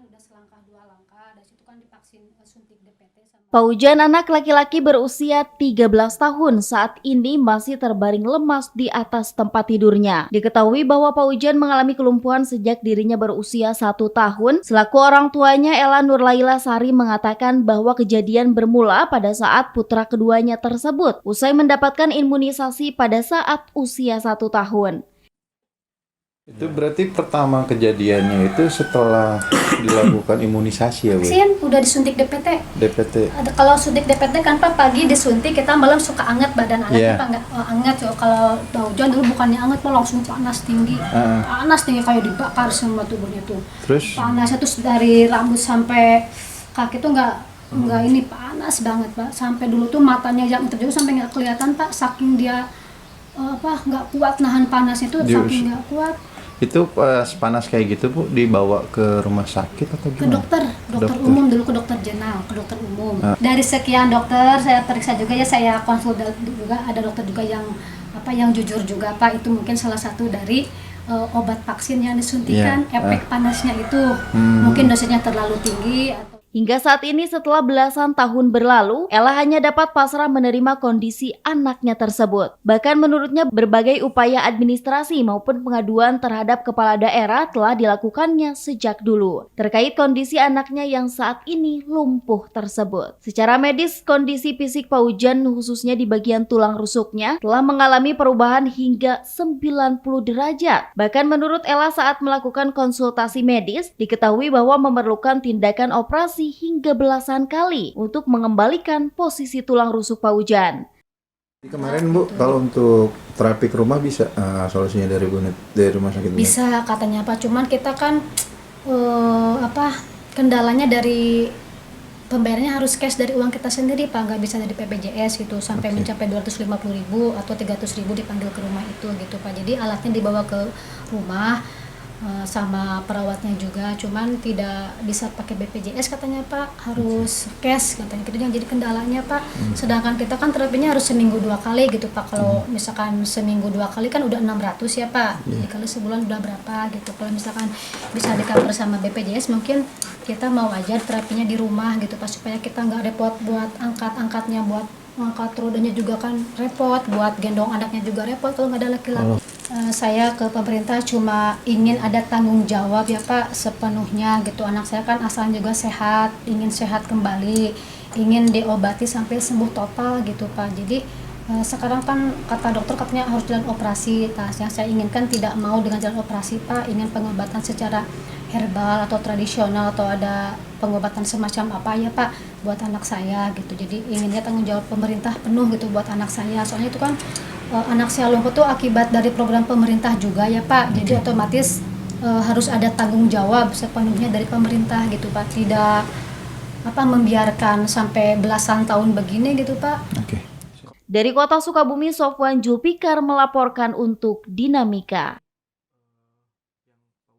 udah selangkah dua langkah, dari situ kan divaksin suntik DPT sama. Paujan anak laki-laki berusia 13 tahun saat ini masih terbaring lemas di atas tempat tidurnya. Diketahui bahwa Paujan mengalami kelumpuhan sejak dirinya berusia 1 tahun. Selaku orang tuanya, Ella Nurlaila Sari mengatakan bahwa kejadian bermula pada saat putra keduanya tersebut usai mendapatkan imunisasi pada saat usia 1 tahun. Itu berarti pertama kejadiannya itu setelah dilakukan imunisasi ya, Bu? Vaksin udah disuntik DPT. DPT. Kalau suntik DPT kan Pak pagi disuntik kita malam suka anget badan anak Yeah. Pak nggak anget ya. Kalau Paujan dulu bukannya anget Pak langsung panas tinggi. Panas tinggi kayak dibakar semua tubuhnya tuh. Terus? Panasnya tuh dari rambut sampai kaki tuh nggak ini panas banget Pak. Sampai dulu tuh matanya yang itu juga sampai nggak kelihatan Pak saking dia nggak kuat nahan panasnya tuh saking nggak kuat. Itu pas panas kayak gitu, Bu, dibawa ke rumah sakit atau Ke gimana? dokter umum dulu, ke dokter jenderal, ke dokter umum. Dari sekian dokter saya periksa juga ya, saya konsul juga, ada dokter juga yang jujur juga Pak, itu mungkin salah satu dari obat vaksin yang disuntikan, efek panasnya itu mungkin dosisnya terlalu tinggi atau Hingga saat ini setelah belasan tahun berlalu, Ella hanya dapat pasrah menerima kondisi anaknya tersebut. Bahkan menurutnya berbagai upaya administrasi maupun pengaduan terhadap kepala daerah telah dilakukannya sejak dulu terkait kondisi anaknya yang saat ini lumpuh tersebut. Secara medis, kondisi fisik Paujan khususnya di bagian tulang rusuknya telah mengalami perubahan hingga 90 derajat. Bahkan menurut Ella saat melakukan konsultasi medis, diketahui bahwa memerlukan tindakan operasi hingga belasan kali untuk mengembalikan posisi tulang rusuk Paujan. Kemarin, Bu, kalau untuk terapi ke rumah bisa solusinya dari rumah sakit Bu? bisa katanya Pak, cuman kita kan kendalanya dari pembayarannya harus cash dari uang kita sendiri Pak, nggak bisa dari BPJS gitu sampai mencapai 250.000 atau 300.000 dipanggil ke rumah itu gitu Pak. Jadi alatnya dibawa ke rumah sama perawatnya juga, cuman tidak bisa pakai BPJS katanya Pak, harus cash katanya gitu yang jadi kendalanya Pak. Sedangkan kita kan terapinya harus seminggu 2 kali gitu Pak. Kalau misalkan seminggu 2 kali kan udah 600 ya Pak, dikali sebulan udah berapa gitu. Kalau misalkan bisa di-cover sama BPJS mungkin kita mau aja terapinya di rumah gitu Pak, supaya kita nggak repot buat angkat-angkatnya, buat angkat rodanya juga kan repot, buat gendong anaknya juga repot kalau nggak ada laki-laki. Saya ke pemerintah cuma ingin ada tanggung jawab ya Pak sepenuhnya gitu. Anak saya kan asalnya juga sehat, ingin sehat kembali, ingin diobati sampai sembuh total gitu Pak. Jadi sekarang kan kata dokter katanya harus jalan operasi. Yang saya inginkan tidak mau dengan jalan operasi Pak, ingin pengobatan secara herbal atau tradisional atau ada pengobatan semacam apa ya Pak buat anak saya gitu. Jadi inginnya tanggung jawab pemerintah penuh gitu buat anak saya. Soalnya itu kan anak saya lumpuh tuh akibat dari program pemerintah juga ya Pak. Jadi otomatis harus ada tanggung jawab sepenuhnya dari pemerintah gitu Pak. Tidak membiarkan sampai belasan tahun begini gitu Pak. Dari kota Sukabumi, Sofwan Julpikar melaporkan untuk Dinamika.